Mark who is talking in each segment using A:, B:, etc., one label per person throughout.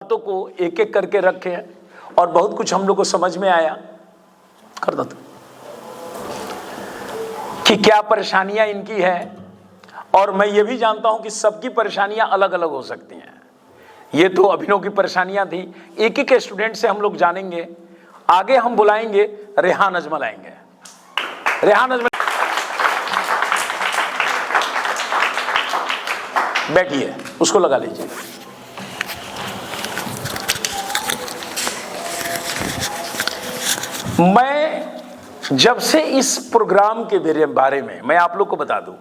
A: बातों को एक एक करके रखे और बहुत कुछ हम लोग को समझ में आया कर दो कि क्या परेशानियां इनकी है। और मैं ये भी जानता हूं कि सबकी परेशानियां अलग अलग हो सकती हैं। ये तो अभिनव की परेशानियां थी। एक एक स्टूडेंट से हम लोग जानेंगे। आगे हम बुलाएंगे रेहान अजमल आएंगे। रेहान अजमल बैठिए, उसको लगा लीजिए। मैं जब से इस प्रोग्राम के बारे में मैं आप लोग को बता दूं,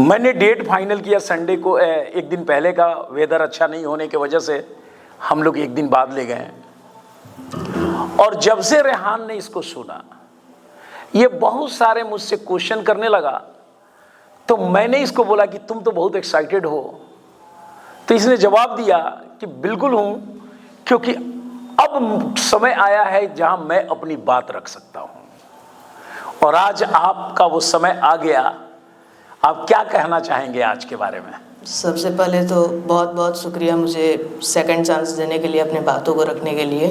A: मैंने डेट फाइनल किया संडे को। एक दिन पहले का वेदर अच्छा नहीं होने की वजह से हम लोग एक दिन बाद ले गए। और जब से रेहान ने इसको सुना, ये बहुत सारे मुझसे क्वेश्चन करने लगा, तो मैंने इसको बोला कि तुम तो बहुत एक्साइटेड हो। तो इसने जवाब दिया कि बिल्कुल हूं, क्योंकि अब समय आया है जहां मैं अपनी बात रख सकता हूं। और आज आपका वो समय आ गया। आप क्या कहना चाहेंगे आज के बारे में?
B: सबसे पहले तो बहुत बहुत शुक्रिया मुझे सेकंड चांस देने के लिए, अपने बातों को रखने के लिए।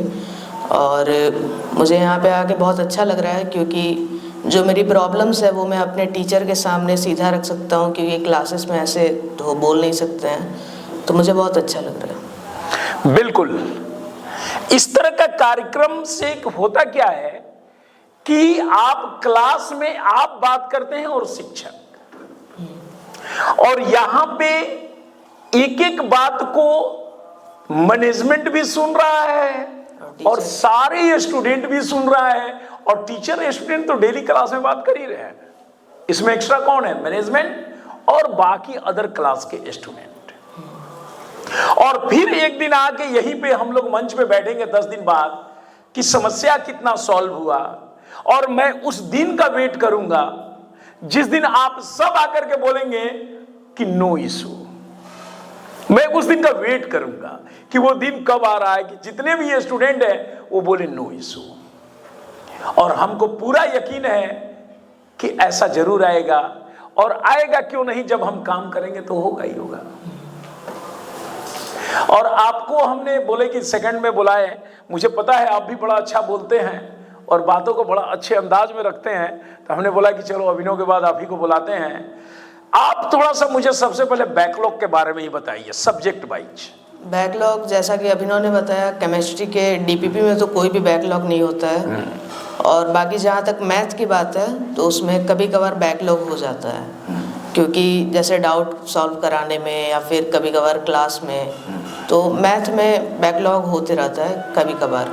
B: और मुझे यहाँ पे आके बहुत अच्छा लग रहा है, क्योंकि जो मेरी प्रॉब्लम्स है वो मैं अपने टीचर के सामने सीधा रख सकता हूँ, क्योंकि क्लासेस में ऐसे तो बोल नहीं सकते हैं। तो मुझे बहुत अच्छा लग रहा है।
A: बिल्कुल, इस तरह का कार्यक्रम से होता क्या है कि आप क्लास में आप बात करते हैं और शिक्षक, और यहां पे एक एक बात को मैनेजमेंट भी सुन रहा है और सारे स्टूडेंट भी सुन रहा है। और टीचर स्टूडेंट तो डेली क्लास में बात कर ही रहे हैं। इसमें एक्स्ट्रा कौन है? मैनेजमेंट और बाकी अदर क्लास के स्टूडेंट। और फिर एक दिन आके यहीं पे हम लोग मंच पे बैठेंगे 10 दिन बाद कि समस्या कितना सॉल्व हुआ। और मैं उस दिन का वेट करूंगा जिस दिन आप सब आकर के बोलेंगे कि नो इशू। मैं उस दिन का वेट करूंगा कि वो दिन कब आ रहा है कि जितने भी ये स्टूडेंट हैं वो बोले नो इशू। और हमको पूरा यकीन है कि ऐसा जरूर आएगा। और आएगा क्यों नहीं, जब हम काम करेंगे तो होगा ही होगा। और आपको हमने बोले कि सेकंड में बुलाए। मुझे पता है आप भी बड़ा अच्छा बोलते हैं और बातों को बड़ा अच्छे अंदाज में रखते हैं, तो हमने बोला कि चलो अभिनव के बाद आप ही को बुलाते हैं। आप थोड़ा सा मुझे सबसे पहले बैकलॉग के बारे में ही बताइए, सब्जेक्ट वाइज।
B: बैकलॉग, जैसा कि अभिनव ने बताया, केमिस्ट्री के डीपीपी में तो कोई भी बैकलॉग नहीं होता है। और बाकी जहाँ तक मैथ की बात है तो उसमें कभी कभार बैकलॉग हो जाता है, क्योंकि जैसे डाउट सॉल्व कराने में या फिर कभी कभार क्लास में, तो मैथ में बैकलॉग होते रहता है कभी कभार।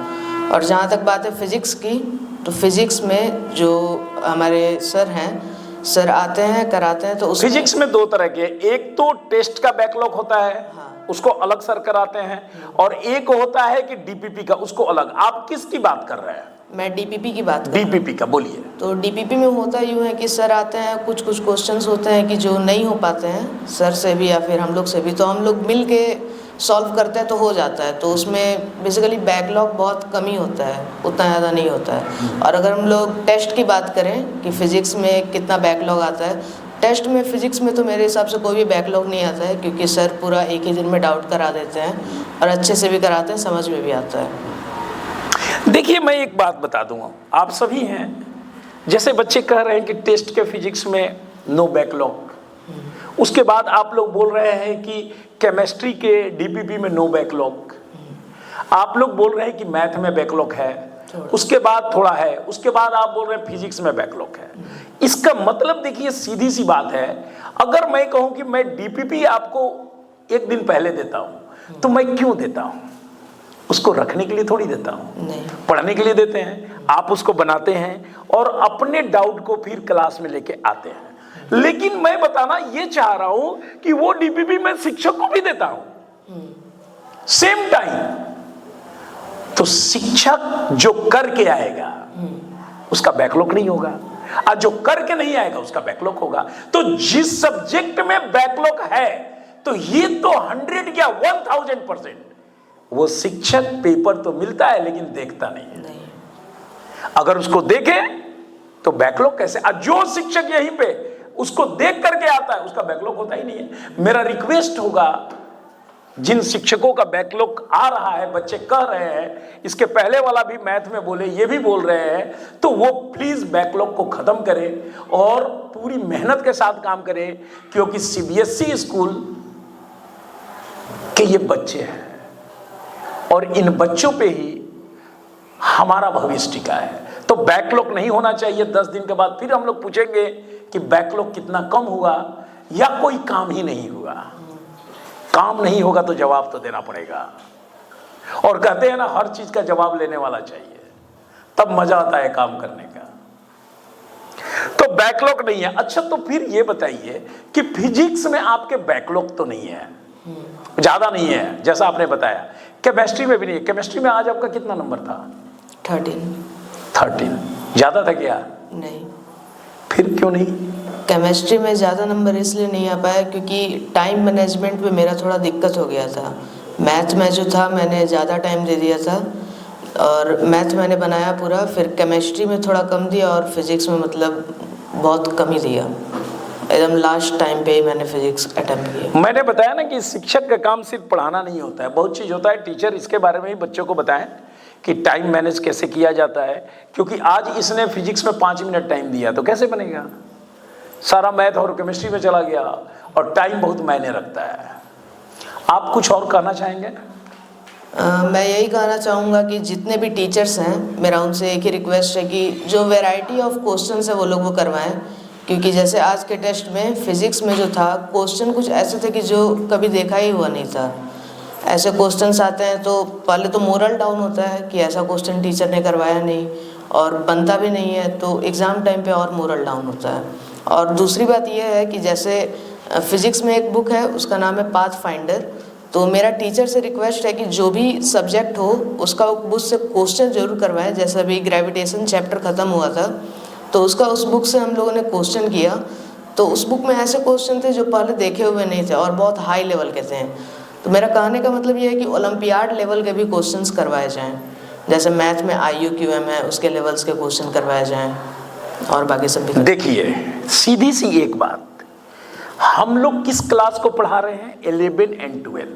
B: और जहाँ तक बात है फिज़िक्स की, तो फिज़िक्स में जो हमारे सर हैं, सर आते हैं कराते हैं। तो
A: फिजिक्स में दो तरह के, एक तो टेस्ट का बैकलॉग होता है,
B: हाँ,
A: उसको अलग सर कराते हैं, और एक होता है कि डीपीपी का, उसको अलग। आप किसकी बात कर रहे हैं?
B: मैं डीपीपी की बात कर रहा हूं।
A: डीपीपी का बोलिए।
B: तो डीपीपी में होता यूँ है कि सर आते हैं, कुछ कुछ क्वेश्चंस होते हैं कि जो नहीं हो पाते हैं सर से भी या फिर हम लोग से भी, तो हम लोग मिल के सॉल्व करते हैं तो हो जाता है। तो उसमें बेसिकली बैकलॉग बहुत कम ही होता है, उतना ज़्यादा नहीं होता है। और अगर हम लोग टेस्ट की बात करें कि फ़िज़िक्स में कितना बैकलॉग आता है, टेस्ट में फ़िज़िक्स में तो मेरे हिसाब से कोई भी बैकलॉग नहीं आता है, क्योंकि सर पूरा एक ही दिन में डाउट करा देते हैं और अच्छे से भी कराते हैं, समझ में भी आता है।
A: देखिए, मैं एक बात बता दूंगा, आप सभी हैं, जैसे बच्चे कह रहे हैं कि टेस्ट के फिजिक्स में नो बैकलॉग, उसके बाद आप लोग बोल रहे हैं कि केमिस्ट्री के डीपीपी में नो बैकलॉग, आप लोग बोल रहे हैं कि मैथ में बैकलॉग है, उसके बाद थोड़ा है, उसके बाद आप बोल रहे हैं फिजिक्स में बैकलॉग है। इसका मतलब देखिए, सीधी सी बात है, अगर मैं कहूं कि मैं डीपीपी आपको एक दिन पहले देता हूं, तो मैं क्यों देता हूं? उसको रखने के लिए थोड़ी देता हूं, पढ़ने के लिए देते हैं। आप उसको बनाते हैं और अपने डाउट को फिर क्लास में लेके आते हैं। लेकिन मैं बताना ये चाह रहा हूं कि वो डीपीपी मैं शिक्षक को भी देता हूं सेम टाइम। तो शिक्षक जो करके आएगा उसका बैकलॉग नहीं होगा, और जो करके नहीं आएगा उसका बैकलॉग होगा। तो जिस सब्जेक्ट में बैकलॉग है, तो ये तो 100 या 1000% वो शिक्षक पेपर तो मिलता है लेकिन देखता नहीं है। अगर उसको देखे तो बैकलॉग कैसे? और जो शिक्षक यहीं पे उसको देख करके आता है उसका बैकलॉग होता ही नहीं है। मेरा रिक्वेस्ट होगा जिन शिक्षकों का बैकलॉग आ रहा है, बच्चे कह रहे हैं, इसके पहले वाला भी मैथ में बोले, ये भी बोल रहे हैं, तो वो प्लीज बैकलॉग को खत्म करें और पूरी मेहनत के साथ काम करें, क्योंकि सीबीएसई स्कूल के ये बच्चे हैं और इन बच्चों पे ही हमारा भविष्य टिका है। तो बैकलॉग नहीं होना चाहिए। 10 दिन के बाद फिर हम लोग पूछेंगे कि बैकलॉग कितना कम हुआ या कोई काम ही नहीं हुआ। काम नहीं होगा तो जवाब तो देना पड़ेगा। और कहते हैं ना, हर चीज का जवाब लेने वाला चाहिए, तब मजा आता है काम करने का। तो बैकलॉग नहीं है। अच्छा, तो फिर ये बताइए कि फिजिक्स में आपके बैकलॉग तो नहीं है, ज्यादा नहीं है जैसा आपने बताया। केमिस्ट्री में भी नहीं है। केमिस्ट्री में आज आपका कितना नंबर था? 13। ज्यादा था क्या?
B: नहीं।
A: फिर क्यों नहीं?
B: केमिस्ट्री में ज़्यादा नंबर इसलिए नहीं आ पाया क्योंकि टाइम मैनेजमेंट में मेरा थोड़ा दिक्कत हो गया था। मैथ में जो था मैंने ज़्यादा टाइम दे दिया था और मैथ मैंने बनाया पूरा, फिर केमिस्ट्री में थोड़ा कम दिया और फिज़िक्स में मतलब बहुत कम ही दिया। एकदम लास्ट टाइम पे ही मैंने फिज़िक्स अटेम्प्ट किया।
A: मैंने बताया ना कि शिक्षक का काम सिर्फ पढ़ाना नहीं होता है, बहुत चीज़ होता है। टीचर इसके बारे में ही बच्चों को बताएं कि टाइम मैनेज कैसे किया जाता है, क्योंकि आज इसने फिजिक्स में 5 मिनट टाइम दिया तो कैसे बनेगा? सारा मैथ और केमिस्ट्री में चला गया और टाइम बहुत मायने रखता है। आप कुछ और कहना चाहेंगे?
B: मैं यही कहना चाहूँगा कि जितने भी टीचर्स हैं, मेरा उनसे एक ही रिक्वेस्ट है कि जो वैरायटी ऑफ क्वेश्चन है वो लोग वो करवाएं, क्योंकि जैसे आज के टेस्ट में फिज़िक्स में जो था क्वेश्चन कुछ ऐसे थे कि जो कभी देखा ही हुआ नहीं था। ऐसे क्वेश्चंस आते हैं तो पहले तो मोरल डाउन होता है कि ऐसा क्वेश्चन टीचर ने करवाया नहीं और बनता भी नहीं है, तो एग्ज़ाम टाइम पे और मोरल डाउन होता है। और दूसरी बात यह है कि जैसे फिज़िक्स में एक बुक है, उसका नाम है पाथ फाइंडर। तो मेरा टीचर से रिक्वेस्ट है कि जो भी सब्जेक्ट हो उसका बुक से क्वेश्चन जरूर करवाएं। जैसे अभी ग्रेविटेशन चैप्टर ख़त्म हुआ था तो उसका उस बुक से हम लोगों ने क्वेश्चन किया, तो उस बुक में ऐसे क्वेश्चन थे जो पहले देखे हुए नहीं थे और बहुत हाई लेवल के थे। तो मेरा कहने का मतलब ये है कि ओलंपियाड लेवल के भी क्वेश्चंस करवाए जाएं। जैसे मैथ में IUQM है, उसके लेवल्स के क्वेश्चन करवाए जाएं और बाकी सब भी। देखिए,
A: सीधी सी एक बात, हम लोग किस क्लास को पढ़ा रहे हैं? 11 और 12।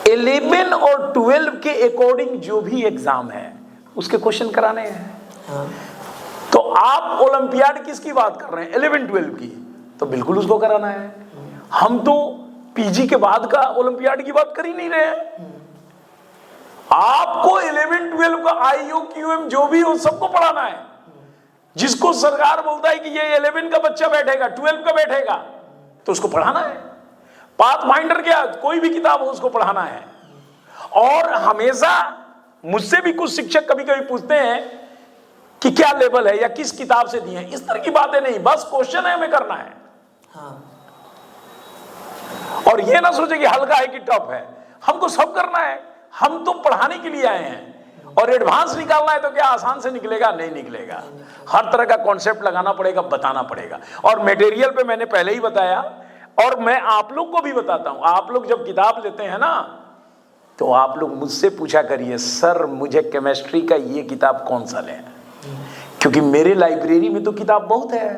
A: 11 और 12 के अकॉर्डिंग जो भी एग्जाम है उसके क्वेश्चन कराने हैं।
B: हाँ।
A: तो आप ओलंपियाड किसकी बात कर रहे हैं? 11-12 की, तो बिल्कुल उसको कराना है। हम तो पीजी के बाद का ओलंपियाड की बात कर ही नहीं रहे हैं। आपको 11-12 का IUQM जो भी हो सबको पढ़ाना है। जिसको सरकार बोलता है कि ये 11 का बच्चा बैठेगा, 12 का बैठेगा, तो उसको पढ़ाना है। पाथ फाइंडर क्या, कोई भी किताब हो उसको पढ़ाना है। और हमेशा मुझसे भी कुछ शिक्षक कभी कभी पूछते हैं कि क्या लेवल है या किस किताब से दिए हैं। इस तरह की बातें नहीं, बस क्वेश्चन है, हमें करना है।
B: हाँ।
A: और ये ना सोचे कि हल्का है कि टफ है, हमको सब करना है। हम तो पढ़ाने के लिए आए हैं और एडवांस निकालना है तो क्या आसान से निकलेगा? नहीं निकलेगा। हर तरह का कॉन्सेप्ट लगाना पड़ेगा, बताना पड़ेगा। और मटेरियल पे मैंने पहले ही बताया और मैं आप लोग को भी बताता हूं। आप लोग जब किताब लेते हैं ना तो आप लोग मुझसे पूछा करिए, सर मुझे केमिस्ट्री का ये किताब कौन सा लें, क्योंकि मेरे लाइब्रेरी में तो किताब बहुत है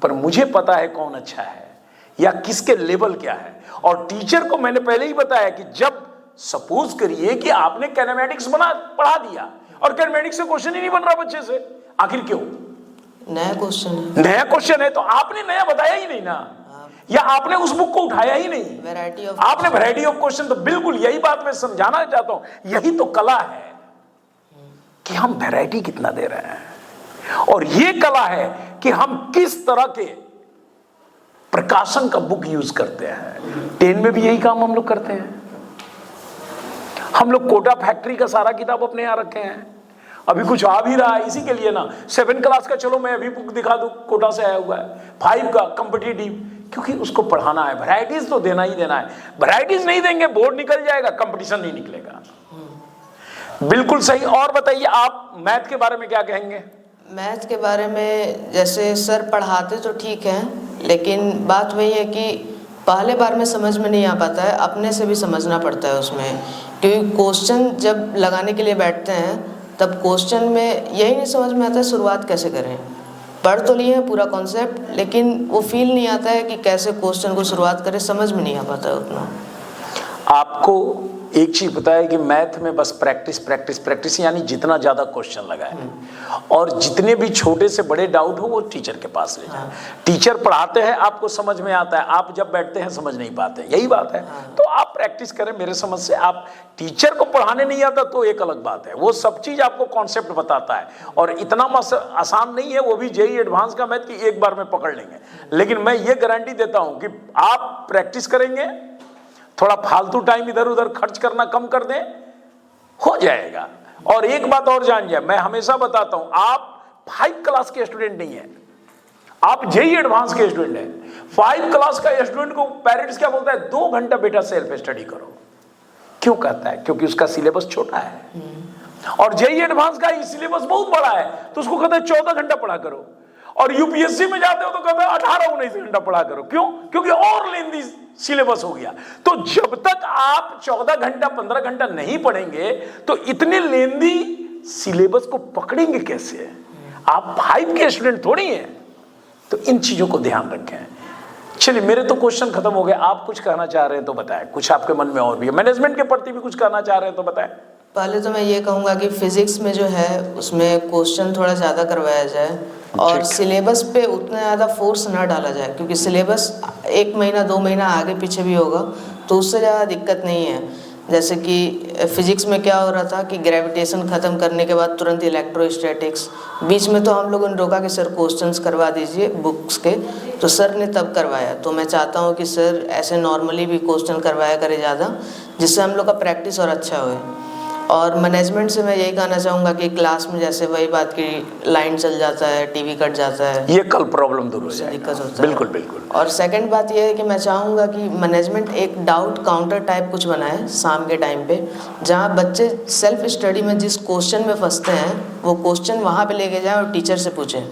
A: पर मुझे पता है कौन अच्छा है या किसके लेवल क्या है। और टीचर को मैंने पहले ही बताया कि जब सपोज करिए कि आपने कैनेमैटिक्स पढ़ा दिया और कैनेमैटिक्स से क्वेश्चन ही नहीं बन रहा बच्चे से, आखिर क्यों?
B: नया क्वेश्चन है
A: तो आपने नया बताया ही नहीं ना, या आपने उस बुक को उठाया ही नहीं। आपने वैरायटी ऑफ क्वेश्चन, तो बिल्कुल यही बात मैं समझाना चाहता हूं। यही तो कला है कि हम वैरायटी कितना दे रहे हैं, और ये कला है कि हम किस तरह के प्रकाशन का बुक यूज करते हैं। 10 में भी यही काम हम लोग करते हैं। हम लोग कोटा फैक्ट्री का सारा किताब अपने यहां रखे हैं। अभी कुछ आ भी रहा है इसी के लिए ना, 7 क्लास का, चलो मैं अभी बुक दिखा दूं, कोटा से आया हुआ है। 5 का कॉम्पिटिटिव, क्योंकि उसको पढ़ाना है। वैरायटीज तो देना ही देना है। वैरायटीज नहीं देंगे बोर्ड निकल जाएगा, कंपटीशन नहीं निकलेगा। बिल्कुल सही। और बताइए आप मैथ के बारे में क्या कहेंगे?
B: मैथ के बारे में जैसे सर पढ़ाते तो ठीक है, लेकिन बात वही है कि पहले बार में समझ में नहीं आ पाता है, अपने से भी समझना पड़ता है उसमें। क्योंकि क्वेश्चन जब लगाने के लिए बैठते हैं तब क्वेश्चन में यही नहीं समझ में आता है शुरुआत कैसे करें। पढ़ तो लिए हैं पूरा कॉन्सेप्ट, लेकिन वो फील नहीं आता है कि कैसे क्वेश्चन को शुरुआत करें, समझ में नहीं आ पाता है उतना।
A: आपको एक चीज पता है कि मैथ में बस प्रैक्टिस प्रैक्टिस प्रैक्टिस, यानी जितना ज्यादा क्वेश्चन लगाए और जितने भी छोटे से बड़े डाउट हो वो टीचर के पास ले जाए। टीचर पढ़ाते हैं, आपको समझ में आता है, आप जब बैठते हैं समझ नहीं पाते, यही बात है। तो आप प्रैक्टिस करें। मेरे समझ से आप टीचर को पढ़ाने नहीं आता तो एक अलग बात है, वो सब चीज आपको कॉन्सेप्ट बताता है और इतना आसान नहीं है, वो भी जेईई एडवांस का मैथ की एक बार में पकड़ लेंगे। लेकिन मैं ये गारंटी देता हूं कि आप प्रैक्टिस करेंगे, थोड़ा फालतू टाइम इधर उधर खर्च करना कम कर दें, हो जाएगा। और एक बात और जान जाए, मैं हमेशा बताता हूं, आप 5 क्लास के स्टूडेंट नहीं है, आप जेईई एडवांस के स्टूडेंट हैं। 5 क्लास का स्टूडेंट को पेरेंट्स क्या बोलता है, 2 घंटा बेटा सेल्फ स्टडी करो। क्यों कहता है? क्योंकि उसका सिलेबस छोटा है। और जेईई एडवांस का सिलेबस बहुत बड़ा है तो उसको कहता है 14 घंटा पढ़ा करो। और यूपीएससी में जाते हो तो कहते हैं 18-19 घंटा पढ़ा करो। क्यों? क्योंकि और लेंदी सिलेबस हो गया। तो जब तक आप 14 घंटा 15 घंटा नहीं पढ़ेंगे तो इतने लेंदी सिलेबस को पकड़ेंगे कैसे? आप 5 के स्टूडेंट थोड़ी हैं। तो इन चीजों को ध्यान रखें। चलिए, मेरे तो क्वेश्चन खत्म हो गए। आप कुछ कहना चाह रहे हैं तो बताएं, कुछ आपके मन में और भी है, मैनेजमेंट के प्रति भी कुछ कहना चाह रहे हैं तो बताएं।
B: पहले तो मैं ये कहूँगा कि फिजिक्स में जो है उसमें क्वेश्चन थोड़ा ज़्यादा करवाया जाए और सिलेबस पे उतना ज़्यादा फोर्स ना डाला जाए, क्योंकि सिलेबस 1 महीना 2 महीना आगे पीछे भी होगा तो उससे ज़्यादा दिक्कत नहीं है। जैसे कि फिजिक्स में क्या हो रहा था कि ग्रेविटेशन ख़त्म करने के बाद तुरंत इलेक्ट्रोस्टैटिक्स, बीच में तो हम लोगों ने रोका कि सर क्वेश्चंस करवा दीजिए बुक्स के, तो सर ने तब करवाया। तो मैं चाहता हूँ कि सर ऐसे नॉर्मली भी क्वेश्चन करवाया करे ज़्यादा, जिससे हम लोग का प्रैक्टिस और अच्छा होए। और मैनेजमेंट से मैं यही कहना चाहूँगा कि क्लास में जैसे वही बात की लाइन चल जाता है, टीवी कट जाता है,
A: ये कल प्रॉब्लम दूर हो जाएगा,
B: दिक्कत होता है।
A: बिल्कुल बिल्कुल।
B: और सेकंड बात ये है कि मैं चाहूँगा कि मैनेजमेंट एक डाउट काउंटर टाइप कुछ बनाए शाम के टाइम पे, जहाँ बच्चे सेल्फ स्टडी में जिस क्वेश्चन में फंसते हैं वो क्वेश्चन वहाँ पे लेके जाएं और टीचर से पूछें।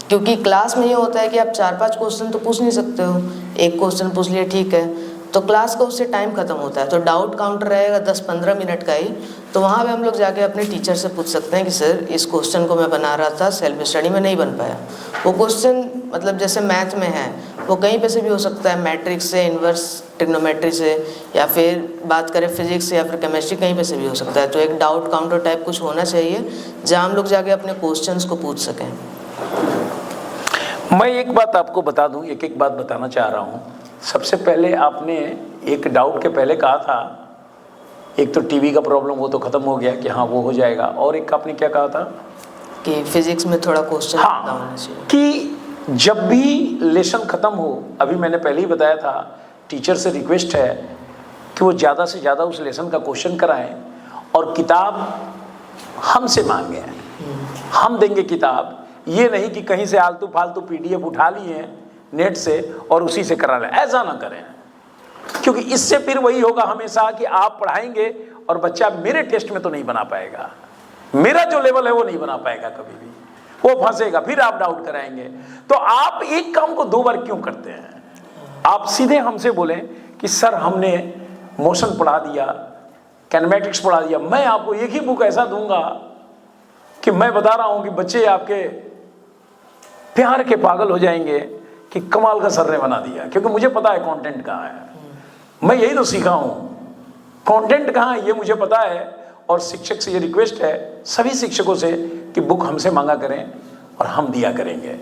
B: क्योंकि क्लास में ये होता है कि आप 4-5 क्वेश्चन तो पूछ नहीं सकते हो, एक क्वेश्चन पूछ लिए ठीक है, तो क्लास का उससे टाइम खत्म होता है। तो डाउट काउंटर रहेगा 10-15 मिनट का ही, तो वहाँ पे हम लोग जाके अपने टीचर से पूछ सकते हैं कि सर इस क्वेश्चन को मैं बना रहा था, सेल्फ स्टडी में नहीं बन पाया। वो क्वेश्चन मतलब जैसे मैथ में है वो कहीं पे से भी हो सकता है, मैट्रिक्स से, इन्वर्स ट्रिग्नोमेट्री से, या फिर बात करें फिजिक्स से या फिर केमिस्ट्री, कहीं पे से भी हो सकता है। तो एक डाउट काउंटर टाइप कुछ होना चाहिए जहाँ हम लोग जाके अपने क्वेश्चंस को पूछ सकें।
A: मैं एक बात आपको बता दूं, एक बात बताना चाह रहा हूं। सबसे पहले आपने एक डाउट के पहले कहा था, एक तो टीवी का प्रॉब्लम, वो तो खत्म हो गया कि हाँ वो हो जाएगा, और एक आपने क्या कहा था
B: कि फिजिक्स में थोड़ा क्वेश्चन
A: होना चाहिए कि जब भी लेसन खत्म हो, अभी मैंने पहले ही बताया था, टीचर से रिक्वेस्ट है कि वो ज़्यादा से ज़्यादा उस लेसन का क्वेश्चन कराएं और किताब हमसे मांगे, हम देंगे किताब। ये नहीं कि कहीं से आलतू फालतू PDF उठा लिए नेट से और उसी से करा लें, ऐसा ना करें। क्योंकि इससे फिर वही होगा हमेशा कि आप पढ़ाएंगे और बच्चा मेरे टेस्ट में तो नहीं बना पाएगा, मेरा जो लेवल है वो नहीं बना पाएगा, कभी भी वो फंसेगा, फिर आप डाउट कराएंगे। तो आप एक काम को 2 बार क्यों करते हैं? आप सीधे हमसे बोलें कि सर हमने मोशन पढ़ा दिया, कैनेमैटिक्स पढ़ा दिया, मैं आपको एक ही बुक ऐसा दूंगा कि मैं बता रहा हूं कि बच्चे आपके प्यार के पागल हो जाएंगे कि कमाल का सर ने बना दिया, क्योंकि मुझे पता है कंटेंट कहाँ है। मैं यही तो सीखा हूँ, कंटेंट कहाँ है ये मुझे पता है। और शिक्षक से ये रिक्वेस्ट है सभी शिक्षकों से कि बुक हमसे मांगा करें और हम दिया करेंगे।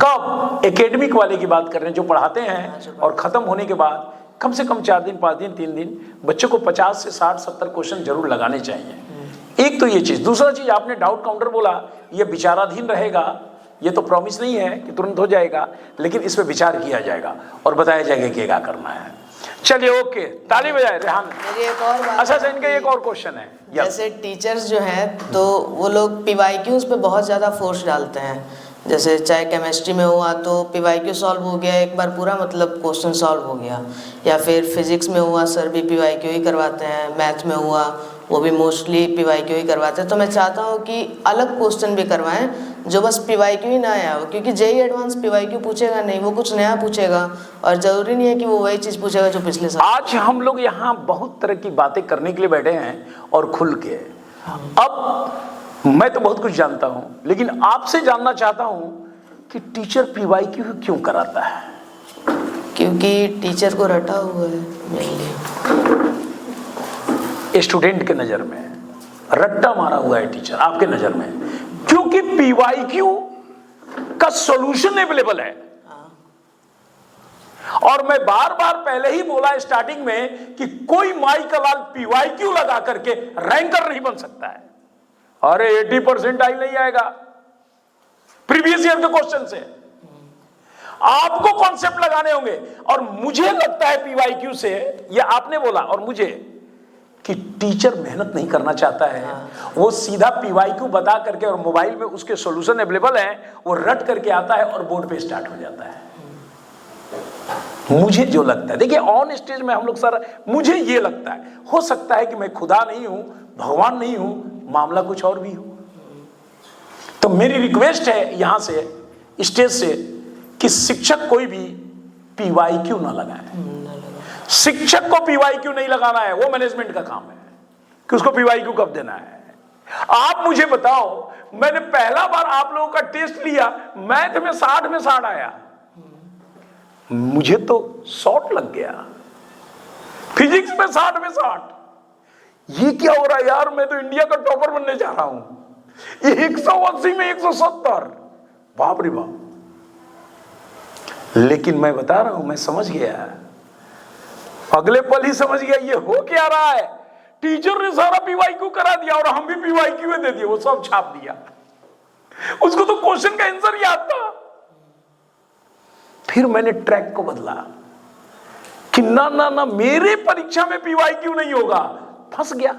A: कब? एकेडमिक वाले की बात कर रहे हैं, जो पढ़ाते हैं और ख़त्म होने के बाद कम से कम 4 दिन 5 दिन 3 दिन बच्चों को 50 से 60-70 क्वेश्चन जरूर लगाने चाहिए। एक तो ये चीज़। दूसरा चीज़, आपने डाउट काउंटर बोला, ये विचाराधीन रहेगा, ये तो प्रॉमिस नहीं है कि तुरंत हो जाएगा, लेकिन इस पर विचार किया जाएगा और बताया जाएगा कि क्या करना है। चलिए, ओके, ताली बजाए रेहान।
B: एक और बात,
A: अच्छा, इनका एक और क्वेश्चन है।
B: जैसे टीचर्स जो हैं तो वो लोग PYQs पे बहुत ज़्यादा फोर्स डालते हैं। जैसे चाहे केमिस्ट्री में हुआ तो PYQ सॉल्व हो गया एक बार पूरा, मतलब क्वेश्चन सॉल्व हो गया, या फिर फिजिक्स में हुआ सर भी PYQ ही करवाते हैं, मैथ में हुआ वो भी मोस्टली PYQ ही करवाते हैं। तो मैं चाहता हूँ कि अलग क्वेश्चन भी करवाएं जो बस PYQ ही ना आया हो, क्योंकि जेईई एडवांस PYQ पूछेगा नहीं, वो कुछ नया पूछेगा और ज़रूरी नहीं है कि वो वही चीज़ पूछेगा जो पिछले साल।
A: आज हम लोग यहाँ बहुत तरह की बातें करने के लिए बैठे हैं और खुल के। अब मैं तो बहुत कुछ जानता हूँ, लेकिन आपसे जानना चाहता हूँ कि टीचर पीवाईक्यू क्यों कराता है?
B: क्योंकि टीचर को रटा हुआ है मेनली।
A: स्टूडेंट के नजर में रट्टा मारा हुआ है टीचर, आपके नजर में, क्योंकि पीवाईक्यू का सॉल्यूशन अवेलेबल है। और मैं बार बार पहले ही बोला स्टार्टिंग में कि कोई माई का लाल पीवाईक्यू लगा करके रैंकर नहीं बन सकता है। अरे 80% आई नहीं आएगा प्रीवियस ईयर के क्वेश्चन से, आपको कॉन्सेप्ट लगाने होंगे। और मुझे लगता है पीवाईक्यू से, ये आपने बोला और मुझे, कि टीचर मेहनत नहीं करना चाहता है। वो सीधा पीवाईक्यू बता करके, और मोबाइल में उसके सॉल्यूशन अवेलेबल है, वो रट करके आता है और बोर्ड पे स्टार्ट हो जाता है। मुझे जो लगता है, देखिए ऑन स्टेज में हम लोग सारा, मुझे ये लगता है, हो सकता है कि मैं खुदा नहीं हूं, भगवान नहीं हूं, मामला कुछ और भी हो। तो मेरी रिक्वेस्ट है यहां से, स्टेज से, कि शिक्षक कोई भी पीवाईक्यू ना लगाए। शिक्षक को पीवाईक्यू नहीं लगाना है, वो मैनेजमेंट का काम है कि उसको पीवाईक्यू कब देना है। आप मुझे बताओ, मैंने पहला बार आप लोगों का टेस्ट लिया, मैथ में 60 में 60 आया, मुझे तो 100 लग गया, फिजिक्स में 60 में 60। ये क्या हो रहा है यार, मैं तो इंडिया का टॉपर बनने जा रहा हूं। ये 180 में 170, बाप रे बाप। लेकिन मैं बता रहा हूं, मैं समझ गया, अगले पल ही समझ गया ये हो क्या रहा है। टीचर ने सारा पीवाईक्यू करा दिया और हम भी पीवाईक्यू दे दिए, वो सब छाप दिया। उसको तो क्वेश्चन का आंसर याद था। फिर मैंने ट्रैक को बदला कि ना ना ना, मेरे परीक्षा में पीवाईक्यू नहीं होगा। फंस गया,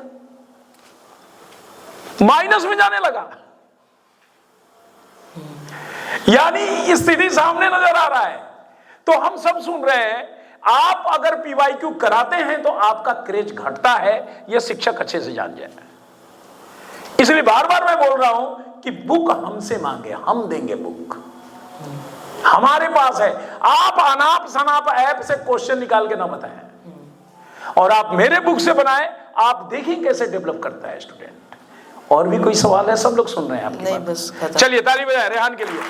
A: माइनस में जाने लगा। यानी स्थिति सामने नजर आ रहा है। तो हम सब सुन रहे हैं, आप अगर पीवाईक्यू कराते हैं तो आपका क्रेज घटता है, यह शिक्षक अच्छे से जान जाए। इसलिए बार बार मैं बोल रहा हूं कि बुक हमसे मांगे, हम देंगे बुक, हमारे पास है। आप अनाप शनाप ऐप से क्वेश्चन निकाल के ना बताएं, और आप मेरे बुक से बनाएं, आप देखिए कैसे डेवलप करता है स्टूडेंट। और भी कोई सवाल है? सब लोग सुन रहे हैं आपकी
B: नहीं,
A: बात।
B: बस खत्म।
A: चलिए ताली बजाएं रेहान के लिए।